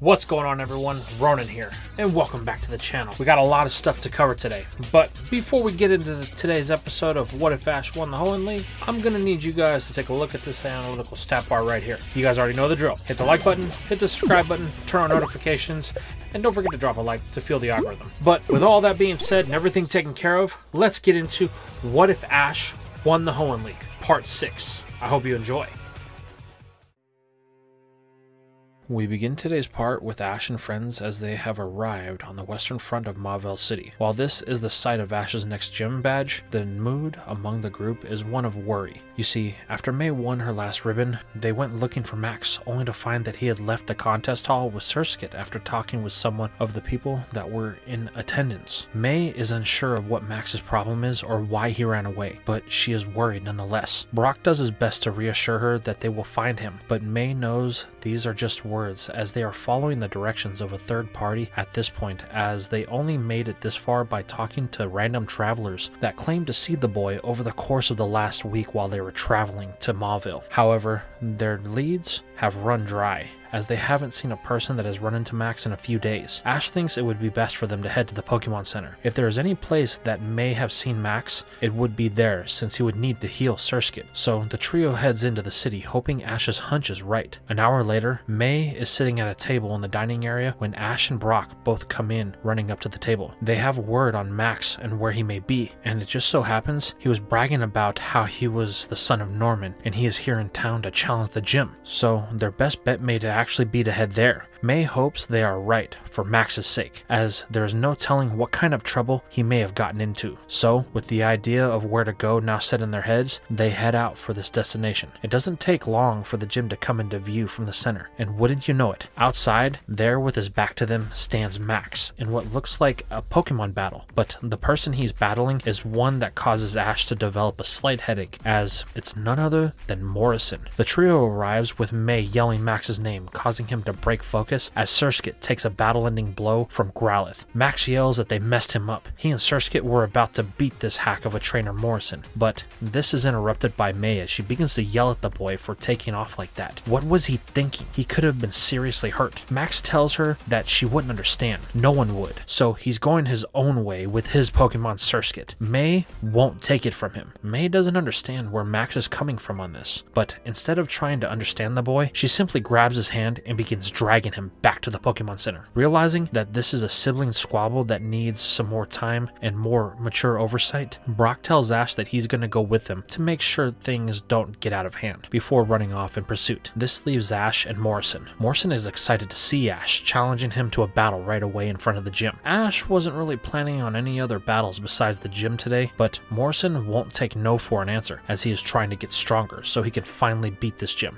What's going on, everyone? Ronan here, and welcome back to the channel. We got a lot of stuff to cover today, but before we get into today's episode of What If Ash Won the Hoenn League, I'm gonna need you guys to take a look at this analytical stat bar right here. You guys already know the drill. Hit the like button, hit the subscribe button, turn on notifications, and don't forget to drop a like to feel the algorithm. But with all that being said and everything taken care of, let's get into What If Ash Won the Hoenn League, Part 6. I hope you enjoy. We begin today's part with Ash and friends as they have arrived on the western front of Mauville City. While this is the site of Ash's next gym badge, the mood among the group is one of worry. You see, after May won her last ribbon, they went looking for Max, only to find that he had left the contest hall with Surskit after talking with someone of the people that were in attendance. May is unsure of what Max's problem is or why he ran away, but she is worried nonetheless. Brock does his best to reassure her that they will find him, but May knows these are just words, as they are following the directions of a third party at this point, as they only made it this far by talking to random travelers that claimed to see the boy over the course of the last week while they were traveling to Mauville. However, their leads have run dry, as they haven't seen a person that has run into Max in a few days. Ash thinks it would be best for them to head to the Pokemon Center. If there is any place that may have seen Max, it would be there, since he would need to heal Surskit. So the trio heads into the city, hoping Ash's hunch is right. An hour later, May is sitting at a table in the dining area when Ash and Brock both come in, running up to the table. They have word on Max and where he may be, and it just so happens he was bragging about how he was the son of Norman, and he is here in town to challenge the gym. So their best bet may actually be to head there. May hopes they are right for Max's sake, as there is no telling what kind of trouble he may have gotten into. So, with the idea of where to go now set in their heads, they head out for this destination. It doesn't take long for the gym to come into view from the center, and wouldn't you know it, outside, there with his back to them, stands Max in what looks like a Pokemon battle, but the person he's battling is one that causes Ash to develop a slight headache, as it's none other than Morrison. The trio arrives with May yelling Max's name, causing him to break focus as Surskit takes a battle-ending blow from Growlithe. Max yells that they messed him up. He and Surskit were about to beat this hack of a trainer Morrison, but this is interrupted by May as she begins to yell at the boy for taking off like that. What was he thinking? He could have been seriously hurt. Max tells her that she wouldn't understand. No one would. So he's going his own way with his Pokemon Surskit. May won't take it from him. May doesn't understand where Max is coming from on this, but instead of trying to understand the boy, she simply grabs his hand and begins dragging him back to the Pokemon Center. Realizing that this is a sibling squabble that needs some more time and more mature oversight, Brock tells Ash that he's going to go with them to make sure things don't get out of hand before running off in pursuit. This leaves Ash and Morrison. Morrison is excited to see Ash, challenging him to a battle right away in front of the gym. Ash wasn't really planning on any other battles besides the gym today, but Morrison won't take no for an answer, as he is trying to get stronger so he can finally beat this gym.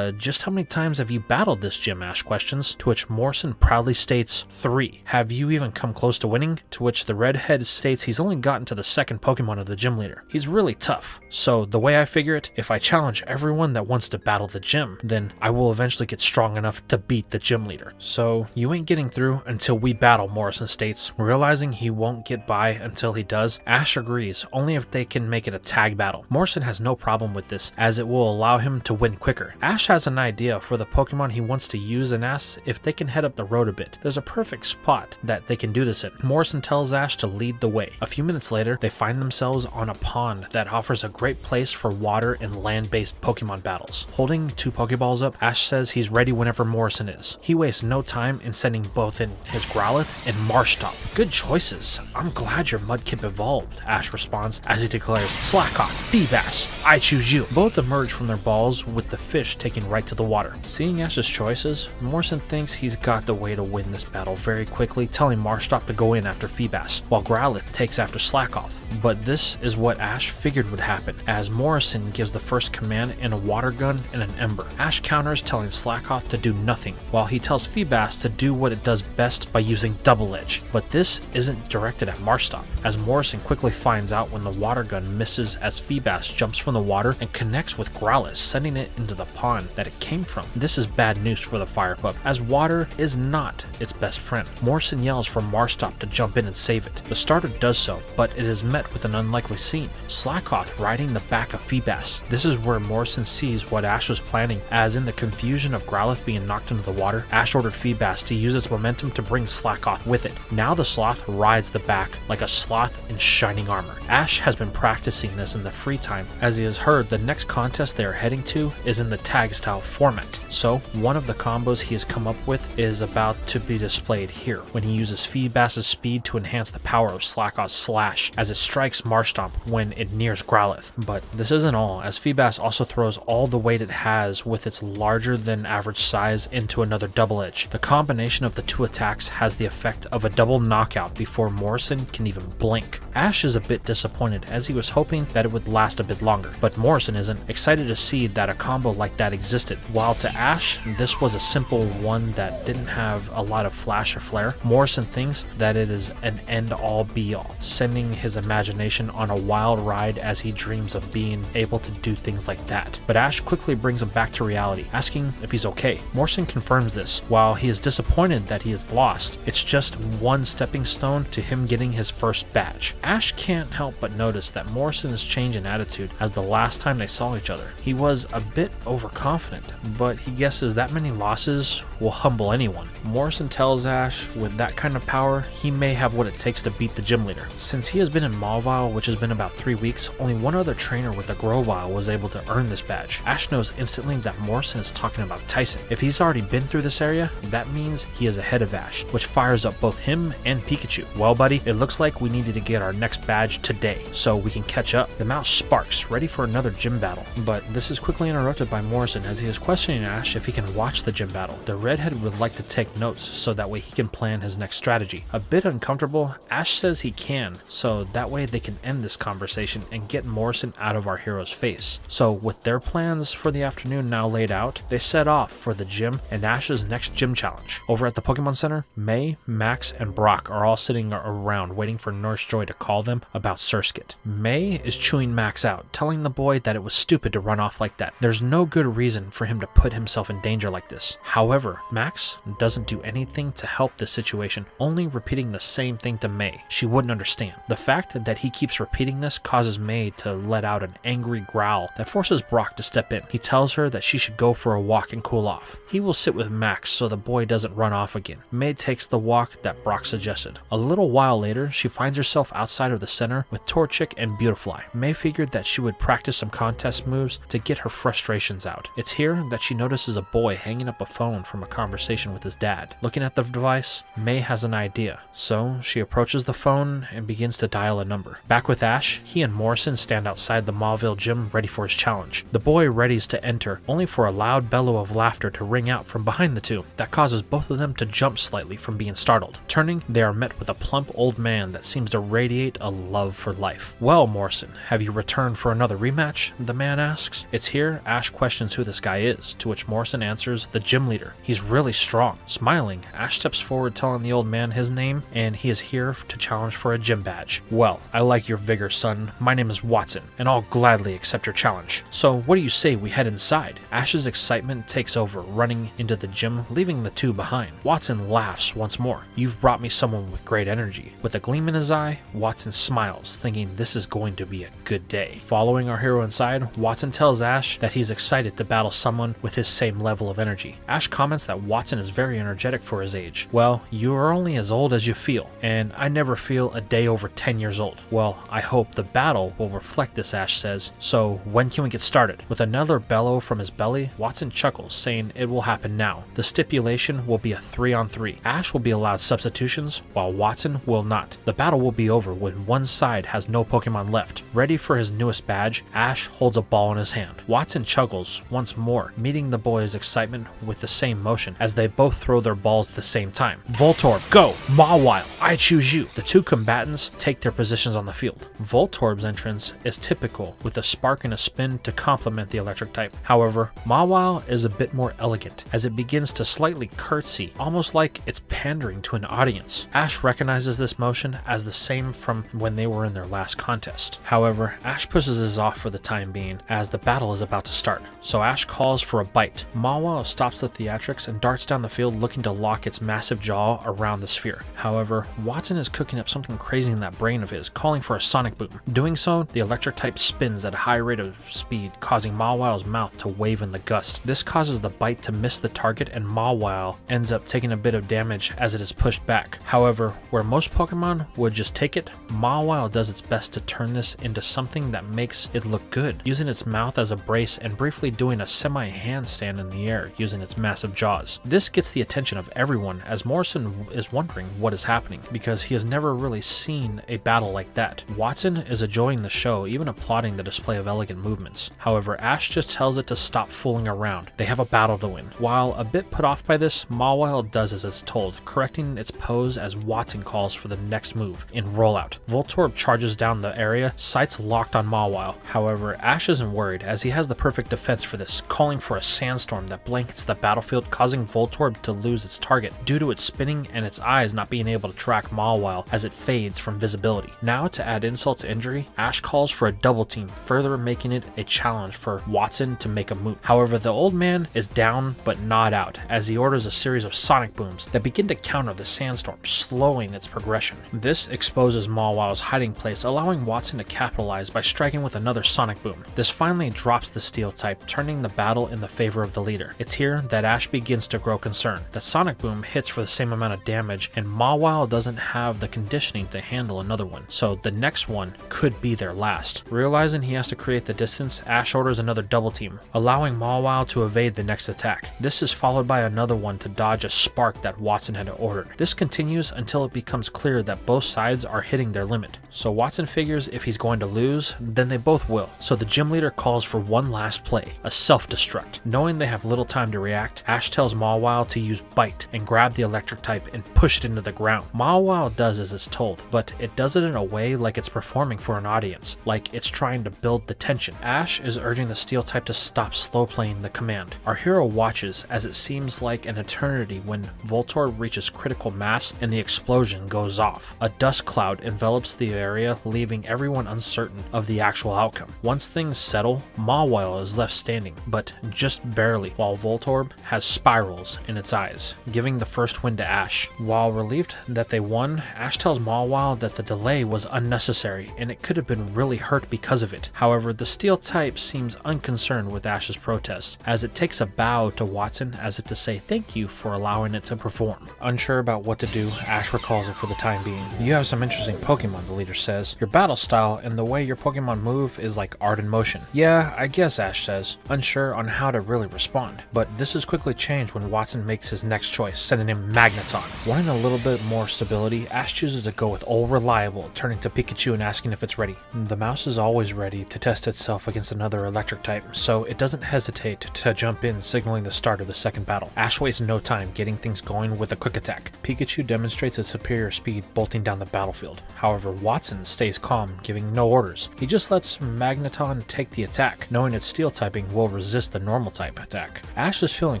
Just how many times have you battled this gym? Ash questions, to which Morrison proudly states 3. Have you even come close to winning? To which the redhead states he's only gotten to the second Pokemon of the gym leader. He's really tough. So the way I figure it, if I challenge everyone that wants to battle the gym, then I will eventually get strong enough to beat the gym leader. So you ain't getting through until we battle, Morrison states. Realizing he won't get by until he does, Ash agrees, only if they can make it a tag battle. Morrison has no problem with this, as it will allow him to win quicker. Ash has an idea for the Pokemon he wants to use and asks if they can head up the road a bit. There's a perfect spot that they can do this in. Morrison tells Ash to lead the way. A few minutes later, they find themselves on a pond that offers a great place for water and land-based Pokemon battles. Holding 2 Pokeballs up, Ash says he's ready whenever Morrison is. He wastes no time in sending both in his Growlithe and Marshtomp. Good choices. I'm glad your Mudkip evolved, Ash responds as he declares, Slack off, Feebas, I choose you. Both emerge from their balls with the fish taking right to the water. Seeing Ash's choices, Morrison thinks he's got the way to win this battle very quickly, telling Marshtomp to go in after Feebas, while Growlithe takes after Slackoth. But this is what Ash figured would happen, as Morrison gives the first command in a water gun and an ember. Ash counters, telling Slackoth to do nothing, while he tells Feebas to do what it does best by using Double Edge. But this isn't directed at Marshtomp, as Morrison quickly finds out when the water gun misses as Feebas jumps from the water and connects with Growlithe, sending it into the pond that it came from. This is bad news for the Fire Pup, as as water is not its best friend. Morrison yells for Marstop to jump in and save it. The starter does so, but it is met with an unlikely scene. Slackoth riding the back of Feebas. This is where Morrison sees what Ash was planning, as in the confusion of Growlithe being knocked into the water, Ash ordered Feebas to use its momentum to bring Slackoth with it. Now the sloth rides the back like a sloth in shining armor. Ash has been practicing this in the free time, as he has heard the next contest they are heading to is in the tag style format. So one of the combos he has come up with is about to be displayed here, when he uses Feebas's speed to enhance the power of Slackoth's slash as it strikes Marshtomp when it nears Growlithe. But this isn't all, as Feebas also throws all the weight it has with its larger than average size into another double edge. The combination of the two attacks has the effect of a double knockout before Morrison can even blink. Ash is a bit disappointed, as he was hoping that it would last a bit longer, but Morrison isn't, excited to see that a combo like that existed. While to Ash, this was a simple one that didn't have a lot of flash or flare, Morrison thinks that it is an end-all be-all, sending his imagination on a wild ride as he dreams of being able to do things like that. But Ash quickly brings him back to reality, asking if he's okay. Morrison confirms this. While he is disappointed that he is lost, it's just one stepping stone to him getting his first badge. Ash can't help but notice that Morrison has changed in attitude, as the last time they saw each other. He was a bit overconfident, but he guesses that many losses will humble anyone. Morrison tells Ash with that kind of power, he may have what it takes to beat the gym leader. Since he has been in Mauville, which has been about 3 weeks, only one other trainer with a Grovyle was able to earn this badge. Ash knows instantly that Morrison is talking about Tyson. If he's already been through this area, that means he is ahead of Ash, which fires up both him and Pikachu. Well buddy, it looks like we needed to get our next badge today, so we can catch up. The mouse sparks, ready for another gym battle, but this is quickly interrupted by Morrison as he is questioning Ash if he can watch the gym battle. The redhead would like to take notes so that way he can plan his next strategy. A bit uncomfortable, Ash says he can, so that way they can end this conversation and get Morrison out of our hero's face. So with their plans for the afternoon now laid out, they set off for the gym and Ash's next gym challenge. Over at the Pokemon Center, May, Max, and Brock are all sitting around waiting for Nurse Joy to call them about Surskit. May is chewing Max out, telling the boy that it was stupid to run off like that. There's no good reason for him to put himself in danger like this. However, Max doesn't do anything to help this situation, only repeating the same thing to May. She wouldn't understand. The fact that he keeps repeating this causes May to let out an angry growl that forces Brock to step in. He tells her that she should go for a walk and cool off. He will sit with Max so the boy doesn't run off again. May takes the walk that Brock suggested. A little while later, she finds herself outside of the center with Torchic and Beautifly. May figured that she would practice some contest moves to get her frustrations out. It's here that she notices a boy hanging up a phone from a conversation with his dad. Looking at the device, May has an idea, so she approaches the phone and begins to dial a number. Back with Ash, he and Morrison stand outside the Mauville gym ready for his challenge. The boy readies to enter, only for a loud bellow of laughter to ring out from behind the two. That causes both of them to jump slightly from being startled. Turning, they are met with a plump old man that seems to radiate a love for life. Well, Morrison, have you returned for another rematch? The man asks. It's here Ash questions who this guy is, to which Morrison answers, the gym leader. He's really strong. Smiling, Ash steps forward telling the old man his name, and he is here to challenge for a gym badge. Well, I like your vigor, son. My name is Watson, and I'll gladly accept your challenge. So what do you say we head inside? Ash's excitement takes over, running into the gym, leaving the two behind. Watson laughs once more. You've brought me someone with great energy. With a gleam in his eye, Watson smiles, thinking this is going to be a good day. Following our hero inside, Watson tells Ash that he's excited to battle someone with his same level of energy. Ash comments that Watson is very energetic for his age. Well, you are only as old as you feel, and I never feel a day over 10 years old. Well, I hope the battle will reflect this, Ash says. So when can we get started? With another bellow from his belly, Watson chuckles, saying it will happen now. The stipulation will be a 3-on-3. Ash will be allowed substitutions, while Watson will not. The battle will be over when one side has no Pokemon left. Ready for his newest badge, Ash holds a ball in his hand. Watson chuckles once more, meeting the boy's excitement with the same motion as they both throw their balls at the same time. Voltorb, go! Mawile, I choose you! The two combatants take their positions on the field. Voltorb's entrance is typical, with a spark and a spin to complement the electric type. However, Mawile is a bit more elegant, as it begins to slightly curtsy, almost like it's pandering to an audience. Ash recognizes this motion as the same from when they were in their last contest. However, Ash pushes this off for the time being, as the battle is about to start. So Ash calls for a bite. Mawile stops the theatrics attacks and darts down the field looking to lock its massive jaw around the sphere. However, Watson is cooking up something crazy in that brain of his, calling for a sonic boom. Doing so, the electric type spins at a high rate of speed, causing Mawile's mouth to wave in the gust. This causes the bite to miss the target, and Mawile ends up taking a bit of damage as it is pushed back. However, where most Pokemon would just take it, Mawile does its best to turn this into something that makes it look good, using its mouth as a brace and briefly doing a semi-handstand in the air using its massive jaws. This gets the attention of everyone as Morrison is wondering what is happening because he has never really seen a battle like that. Watson is enjoying the show, even applauding the display of elegant movements. However, Ash just tells it to stop fooling around. They have a battle to win. While a bit put off by this, Mawile does as it's told, correcting its pose as Watson calls for the next move in Rollout. Voltorb charges down the area, sights locked on Mawile. However, Ash isn't worried as he has the perfect defense for this, calling for a sandstorm that blankets the battlefield, causing Voltorb to lose its target due to its spinning and its eyes not being able to track Mawile as it fades from visibility. Now, to add insult to injury, Ash calls for a double team, further making it a challenge for Watson to make a move. However, the old man is down but not out as he orders a series of sonic booms that begin to counter the sandstorm, slowing its progression. This exposes Mawile's hiding place, allowing Watson to capitalize by striking with another sonic boom. This finally drops the steel type, turning the battle in the favor of the leader. It's here that Ash begins to grow concerned. The sonic boom hits for the same amount of damage, and Mawile doesn't have the conditioning to handle another one, so the next one could be their last. Realizing he has to create the distance, Ash orders another double team, allowing Mawile to evade the next attack. This is followed by another one to dodge a spark that Watson had ordered. This continues until it becomes clear that both sides are hitting their limit. So Watson figures if he's going to lose, then they both will. So the gym leader calls for one last play, a self-destruct. Knowing they have little time to react, Ash tells Mawile to use Bite and grab the electric type and push it into the ground. Mawile does as it's told, but it does it in a way like it's performing for an audience, like it's trying to build the tension. Ash is urging the steel type to stop slow playing the command. Our hero watches as it seems like an eternity when Voltorb reaches critical mass and the explosion goes off. A dust cloud envelops the area, leaving everyone uncertain of the actual outcome. Once things settle, Mawile is left standing, but just barely, while Voltorb has spirals in its eyes, giving the first win to Ash. While relieved that they won, Ash tells Mawile that the delay was unnecessary and it could have been really hurt because of it. However, the steel type seems unconcerned with Ash's protest, as it takes a bow to Watson as if to say thank you for allowing it to perform. Unsure about what to do, Ash recalls it for the time being. You have some interesting Pokemon, the leader says. Your battle style and the way your Pokemon move is like art in motion. Yeah, I guess, Ash says, unsure on how to really respond. But this is quickly changed when Watson makes his next choice, sending him Magneton. Wanting a little bit more stability, Ash chooses to go with Old Reliable, turning to Pikachu and asking if it's ready. The mouse is always ready to test itself against another electric type, so it doesn't hesitate to jump in, signaling the start of the second battle. Ash wastes no time getting things going with a quick attack. Pikachu demonstrates its superior speed, bolting down the battlefield. However, Watson stays calm, giving no orders. He just lets Magneton take the attack, knowing its steel typing will resist the normal type attack. Ash is feeling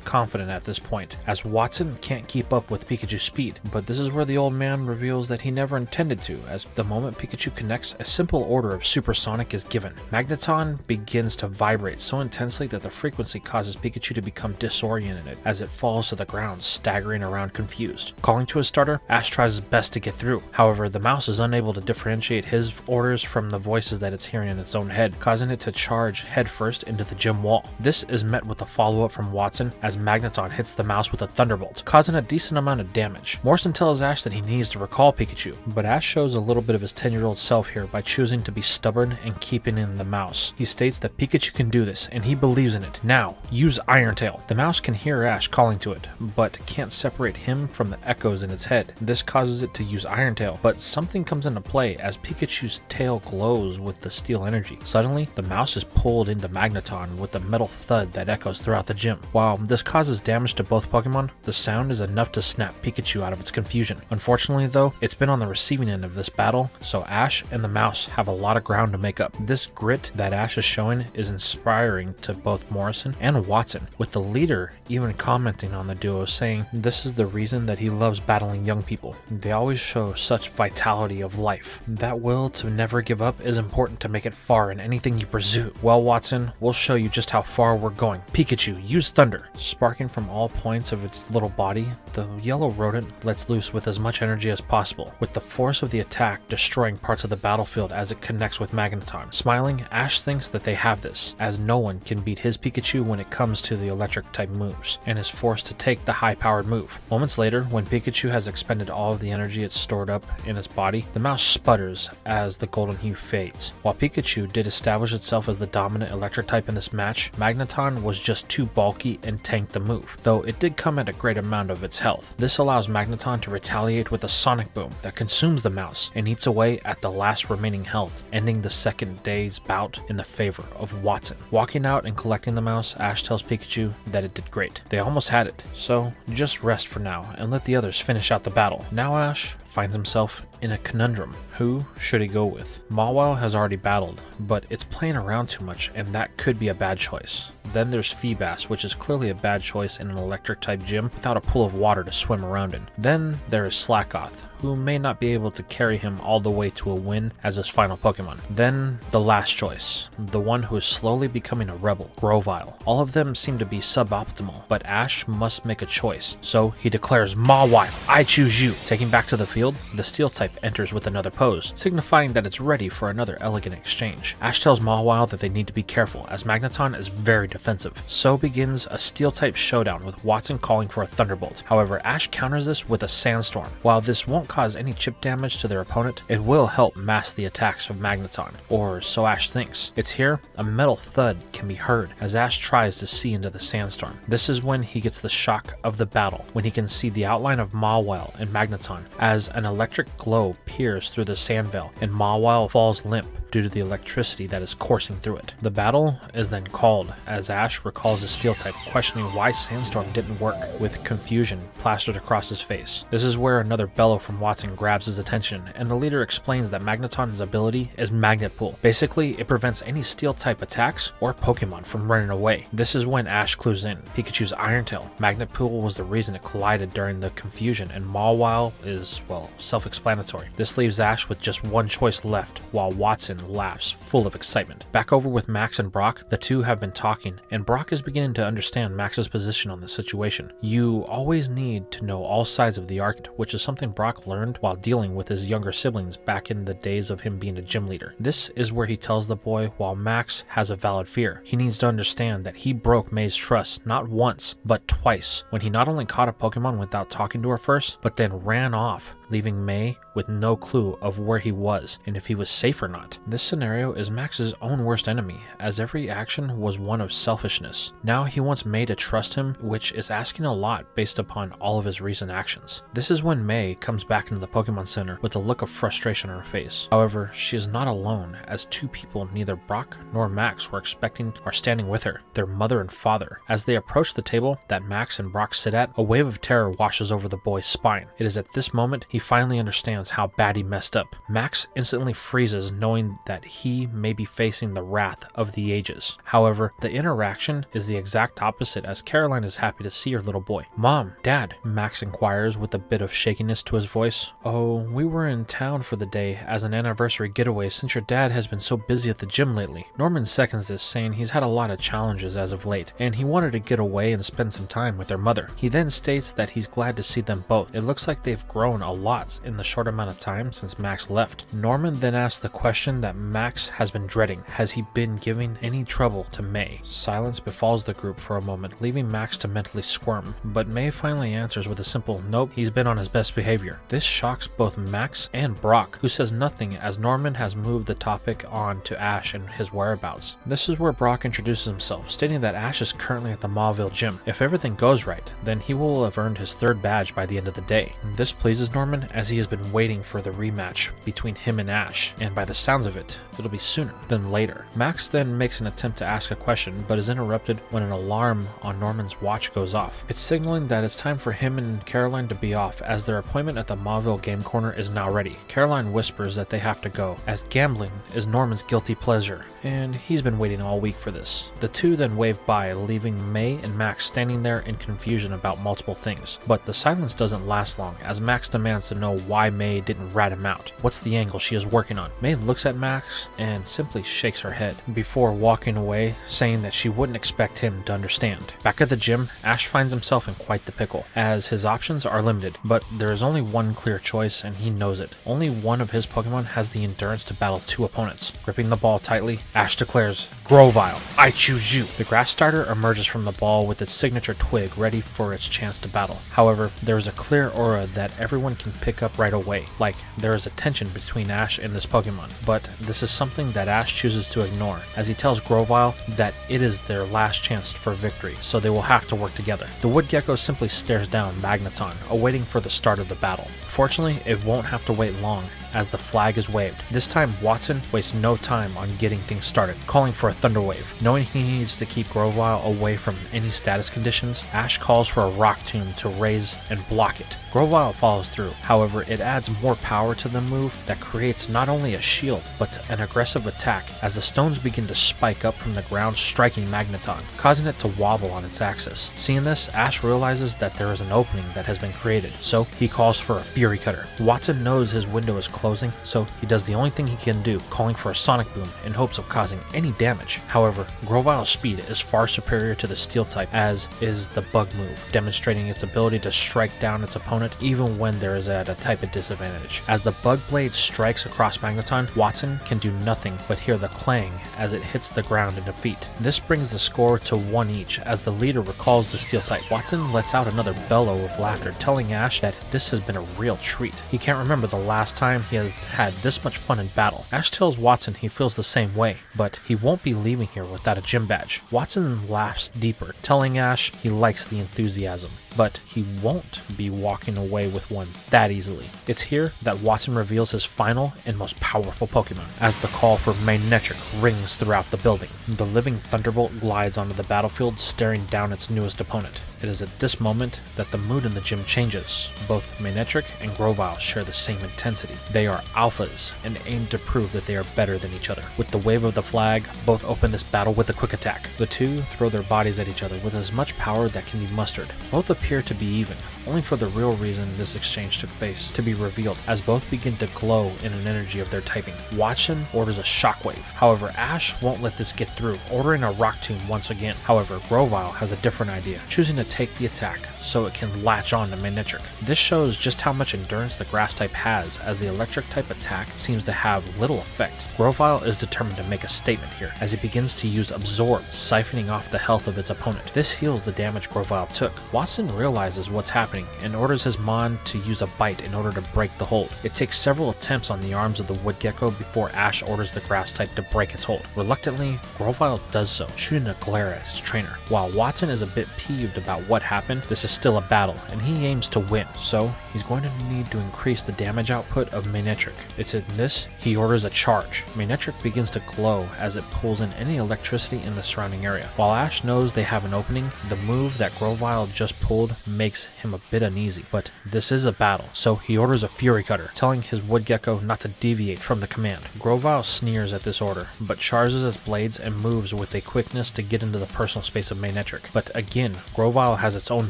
confident at this point, as Watson can't keep up with Pikachu's speed, but this is where the old man reveals that he never intended to, as the moment Pikachu connects, a simple order of supersonic is given. Magneton begins to vibrate so intensely that the frequency causes Pikachu to become disoriented as it falls to the ground, staggering around confused. Calling to his starter, Ash tries his best to get through. However, the mouse is unable to differentiate his orders from the voices that it's hearing in its own head, causing it to charge headfirst into the gym wall. This is met with a follow-up from Watson as Magneton hits the mouse with a thunderbolt, causing a decent amount of damage. Morrison tells Ash that he needs to recall Pikachu, but Ash shows a little bit of his 10-year-old self here by choosing to be stubborn and keeping in the mouse. He states that Pikachu can do this, and he believes in it. Now, use Iron Tail. The mouse can hear Ash calling to it, but can't separate him from the echoes in its head. This causes it to use Iron Tail, but something comes into play as Pikachu's tail glows with the steel energy. Suddenly, the mouse is pulled into Magneton with a metal thud that echoes throughout the gym. While this causes damage to both Pokemon, the sound is enough to snap Pikachu out of its confusion. Unfortunately though, it's been on the receiving end of this battle, so Ash and the mouse have a lot of ground to make up. This grit that Ash is showing is inspiring to both Morrison and Watson, with the leader even commenting on the duo, saying this is the reason that he loves battling young people. They always show such vitality of life. That will to never give up is important to make it far in anything you pursue. Well, Watson, we'll show you just how far we're going. Pikachu, use Thunder. Sparking attacking from all points of its little body, the yellow rodent lets loose with as much energy as possible, with the force of the attack destroying parts of the battlefield as it connects with Magneton. Smiling, Ash thinks that they have this, as no one can beat his Pikachu when it comes to the electric type moves, and is forced to take the high-powered move. Moments later, when Pikachu has expended all of the energy it's stored up in its body, the mouse sputters as the golden hue fades. While Pikachu did establish itself as the dominant electric type in this match, Magneton was just too bulky and tanked the move, though it did come at a great amount of its health. This allows Magneton to retaliate with a sonic boom that consumes the mouse and eats away at the last remaining health, ending the second day's bout in the favor of Watson. Walking out and collecting the mouse, Ash tells Pikachu that it did great. They almost had it, so just rest for now and let the others finish out the battle. Now Ash finds himself in a conundrum. Who should he go with? Mawile has already battled, but it's playing around too much and that could be a bad choice. Then there's Feebas, which is clearly a bad choice in an electric type gym without a pool of water to swim around in. Then there is Slackoth, who may not be able to carry him all the way to a win as his final Pokemon. Then the last choice, the one who is slowly becoming a rebel, Grovyle. All of them seem to be suboptimal, but Ash must make a choice, so he declares, Mawile, I choose you. Taking back to the field, the Steel type enters with another pose, signifying that it's ready for another elegant exchange. Ash tells Mawile that they need to be careful, as Magneton is very defensive. So begins a Steel type showdown with Watson calling for a Thunderbolt. However, Ash counters this with a Sandstorm. While this won't cause any chip damage to their opponent, it will help mask the attacks of Magneton, or so Ash thinks. It's here a metal thud can be heard as Ash tries to see into the Sandstorm. This is when he gets the shock of the battle, when he can see the outline of Mawile and Magneton as an electric glow peers through the sand veil and Mawile falls limp due to the electricity that is coursing through it. The battle is then called as Ash recalls the Steel type, questioning why Sandstorm didn't work, with confusion plastered across his face. This is where another bellow from Watson grabs his attention, and the leader explains that Magneton's ability is Magnet Pull. Basically, it prevents any Steel type attacks or Pokemon from running away. This is when Ash clues in. Pikachu's Iron Tail, Magnet Pull, was the reason it collided during the confusion, and Mawile is, well, self-explanatory. This leaves Ash with just one choice left, while Watson laughs, full of excitement. Back over with Max and Brock, the two have been talking, and Brock is beginning to understand Max's position on the situation. You always need to know all sides of the argument, which is something Brock learned while dealing with his younger siblings back in the days of him being a gym leader. This is where he tells the boy while Max has a valid fear. He needs to understand that he broke May's trust not once, but twice, when he not only caught a Pokemon without talking to her first, but then ran off, leaving May with no clue of where he was and if he was safe or not. This scenario is Max's own worst enemy, as every action was one of selfishness. Now he wants May to trust him, which is asking a lot based upon all of his recent actions. This is when May comes back into the Pokemon Center with a look of frustration on her face. However, she is not alone, as two people neither Brock nor Max were expecting are standing with her, their mother and father. As they approach the table that Max and Brock sit at, a wave of terror washes over the boy's spine. It is at this moment he finally understands how bad he messed up. Max instantly freezes, knowing that he may be facing the wrath of the ages. However, the interaction is the exact opposite, as Caroline is happy to see her little boy. Mom, Dad, Max inquires with a bit of shakiness to his voice. Oh, we were in town for the day as an anniversary getaway since your dad has been so busy at the gym lately. Norman seconds this, saying he's had a lot of challenges as of late, and he wanted to get away and spend some time with their mother. He then states that he's glad to see them both. It looks like they've grown a lot in the short amount of time since Max left. Norman then asks the question that Max has been dreading. Has he been giving any trouble to May? Silence befalls the group for a moment, leaving Max to mentally squirm, but May finally answers with a simple nope, he's been on his best behavior. This shocks both Max and Brock, who says nothing as Norman has moved the topic on to Ash and his whereabouts. This is where Brock introduces himself, stating that Ash is currently at the Mauville gym. If everything goes right, then he will have earned his third badge by the end of the day. This pleases Norman, as he has been waiting for the rematch between him and Ash, and by the sounds of it, it'll be sooner than later. Max then makes an attempt to ask a question, but is interrupted when an alarm on Norman's watch goes off. It's signaling that it's time for him and Caroline to be off, as their appointment at the Mauville Game Corner is now ready. Caroline whispers that they have to go, as gambling is Norman's guilty pleasure, and he's been waiting all week for this. The two then wave by, leaving May and Max standing there in confusion about multiple things. But the silence doesn't last long, as Max demands to know why May didn't rat him out. What's the angle she is working on? May looks at Max and simply shakes her head, before walking away, saying that she wouldn't expect him to understand. Back at the gym, Ash finds himself in quite the pickle, as his options are limited, but there is only one clear choice and he knows it. Only one of his Pokemon has the endurance to battle two opponents. Gripping the ball tightly, Ash declares, "Grovyle, I choose you." The grass starter emerges from the ball with its signature twig ready for its chance to battle. However, there is a clear aura that everyone can pick up right away, like there is a tension between Ash and this Pokemon, but this is something that Ash chooses to ignore, as he tells Grovyle that it is their last chance for victory, so they will have to work together. The wood gecko simply stares down Magneton, awaiting for the start of the battle. Fortunately, it won't have to wait long, as the flag is waved. This time, Watson wastes no time on getting things started, calling for a Thunder Wave. Knowing he needs to keep Grovyle away from any status conditions, Ash calls for a Rock Tomb to raise and block it. Grovyle follows through. However, it adds more power to the move that creates not only a shield, but an aggressive attack, as the stones begin to spike up from the ground, striking Magneton, causing it to wobble on its axis. Seeing this, Ash realizes that there is an opening that has been created, so he calls for a Fury Cutter. Watson knows his window is closing, so he does the only thing he can do, calling for a Sonic Boom in hopes of causing any damage. However, Grovyle's speed is far superior to the Steel type, as is the Bug move, demonstrating its ability to strike down its opponent even when there is at a type of disadvantage. As the Bug Blade strikes across Magneton, Watson can do nothing but hear the clang as it hits the ground in defeat. This brings the score to 1 each, as the leader recalls the Steel type. Watson lets out another bellow of laughter, telling Ash that this has been a real treat. He can't remember the last time he has had this much fun in battle. Ash tells Watson he feels the same way, but he won't be leaving here without a gym badge. Watson laughs deeper, telling Ash he likes the enthusiasm, but he won't be walking away with one that easily. It's here that Watson reveals his final and most powerful Pokemon, as the call for Manectric rings throughout the building. The living Thunderbolt glides onto the battlefield, staring down its newest opponent. It is at this moment that the mood in the gym changes. Both Manectric and Grovyle share the same intensity. They are alphas and aim to prove that they are better than each other. With the wave of the flag, both open this battle with a quick attack. The two throw their bodies at each other with as much power that can be mustered. Both appear to be even, only for the real reason this exchange took place to be revealed, as both begin to glow in an energy of their typing. Watson orders a Shockwave. However, Ash won't let this get through, ordering a Rock Tomb once again. However, Grovyle has a different idea, choosing to take the attack so it can latch on to Manectric. This shows just how much endurance the grass type has, as the electric type attack seems to have little effect. Grovyle is determined to make a statement here, as he begins to use Absorb, siphoning off the health of its opponent. This heals the damage Grovyle took. Watson realizes what's happening and orders his Mon to use a bite in order to break the hold. It takes several attempts on the arms of the wood gecko before Ash orders the grass type to break its hold. Reluctantly, Grovyle does so, shooting a glare at his trainer. While Watson is a bit peeved about what happened, this is still a battle, and he aims to win, so he's going to need to increase the damage output of Manectric. It's in this, he orders a charge. Manectric begins to glow as it pulls in any electricity in the surrounding area. While Ash knows they have an opening, the move that Grovyle just pulled makes him a bit uneasy, but this is a battle, so he orders a Fury Cutter, telling his wood gecko not to deviate from the command. Grovyle sneers at this order, but charges its blades and moves with a quickness to get into the personal space of Manectric. But again, Grovyle has its own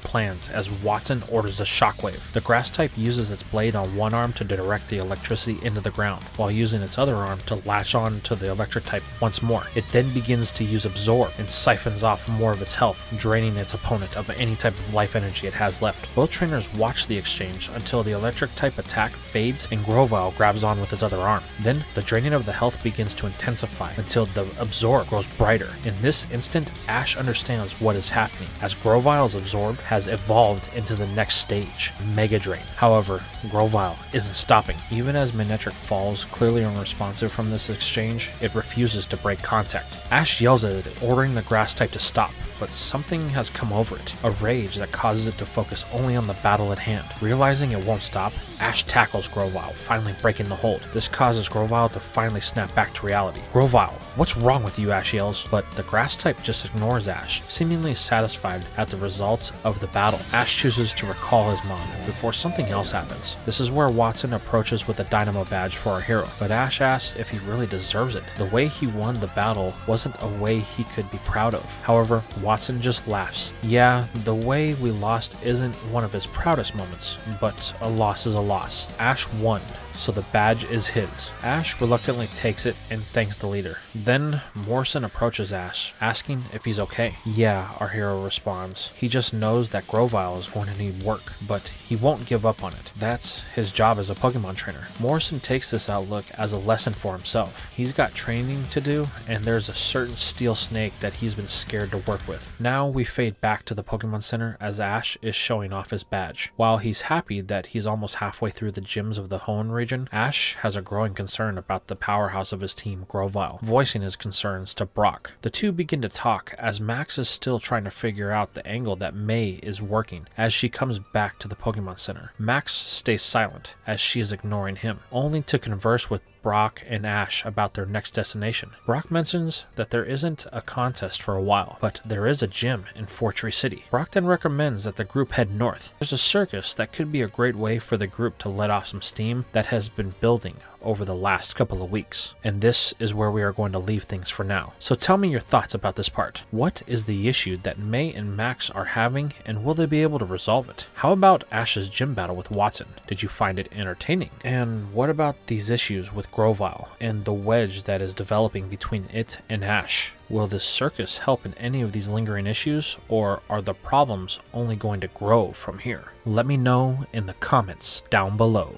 plans, as Watson orders a Shockwave. The grass type uses its blade on one arm to direct the electricity into the ground, while using its other arm to latch on to the electric type once more. It then begins to use Absorb and siphons off more of its health, draining its opponent of any type of life energy it has left. Both trainers watch the exchange until the electric type attack fades and Grovyle grabs on with its other arm. Then the draining of the health begins to intensify until the Absorb grows brighter. In this instant, Ash understands what is happening, as Grovyle's Absorb has evolved into the next stage, Mega Drain. However, Grovyle isn't stopping. Even as Manectric falls, clearly unresponsive from this exchange, it refuses to break contact. Ash yells at it, ordering the grass type to stop, but something has come over it, a rage that causes it to focus only on the battle at hand. Realizing it won't stop, Ash tackles Grovyle, finally breaking the hold. This causes Grovyle to finally snap back to reality. Grovyle, "What's wrong with you?" Ash yells, but the grass type just ignores Ash, seemingly satisfied at the results of the battle. Ash chooses to recall his mom before something else happens. This is where Watson approaches with a dynamo badge for our hero, but Ash asks if he really deserves it. The way he won the battle wasn't a way he could be proud of. However, Watson just laughs. Yeah, the way we lost isn't one of his proudest moments, but a loss is a loss. Ash won, so the badge is his. Ash reluctantly takes it and thanks the leader. Then Morrison approaches Ash, asking if he's okay. Yeah, our hero responds. He just knows that Grovyle is going to need work, but he won't give up on it. That's his job as a Pokemon trainer. Morrison takes this outlook as a lesson for himself. He's got training to do, and there's a certain steel snake that he's been scared to work with. Now we fade back to the Pokemon Center as Ash is showing off his badge. While he's happy that he's almost halfway through the gyms of the Hoenn region, Ash has a growing concern about the powerhouse of his team, Grovyle, voicing his concerns to Brock. The two begin to talk as Max is still trying to figure out the angle that May is working as she comes back to the Pokemon Center. Max stays silent as she is ignoring him, only to converse with Brock and Ash about their next destination. Brock mentions that there isn't a contest for a while, but there is a gym in Fortree City. Brock then recommends that the group head north. There's a circus that could be a great way for the group to let off some steam that has been building over the last couple of weeks. And this is where we are going to leave things for now. So tell me your thoughts about this part. What is the issue that May and Max are having, and will they be able to resolve it? How about Ash's gym battle with Watson? Did you find it entertaining? And what about these issues with Grovyle and the wedge that is developing between it and Ash? Will this circus help in any of these lingering issues, or are the problems only going to grow from here? Let me know in the comments down below.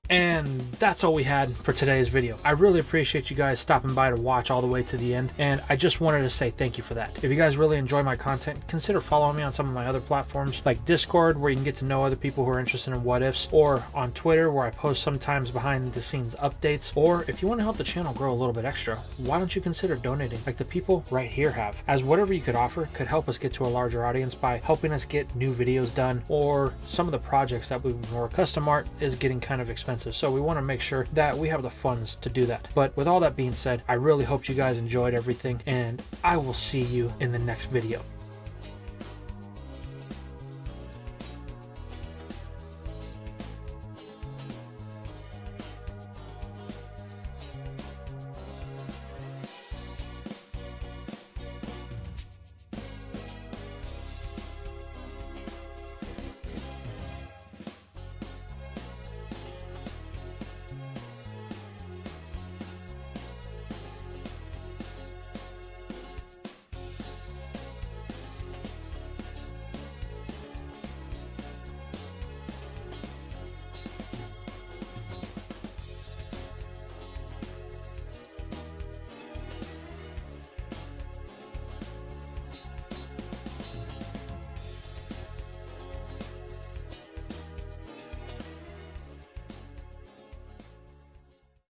And that's all we had for today's video. I really appreciate you guys stopping by to watch all the way to the end, and I just wanted to say thank you for that. If you guys really enjoy my content, consider following me on some of my other platforms like Discord, where you can get to know other people who are interested in what ifs, or on Twitter, where I post sometimes behind the scenes updates. Or if you want to help the channel grow a little bit extra, why don't you consider donating like the people right here have, as whatever you could offer could help us get to a larger audience by helping us get new videos done, or some of the projects that we more custom art is getting kind of expensive. So we want to make sure that we have the funds to do that. But with all that being said, I really hope you guys enjoyed everything, and I will see you in the next video.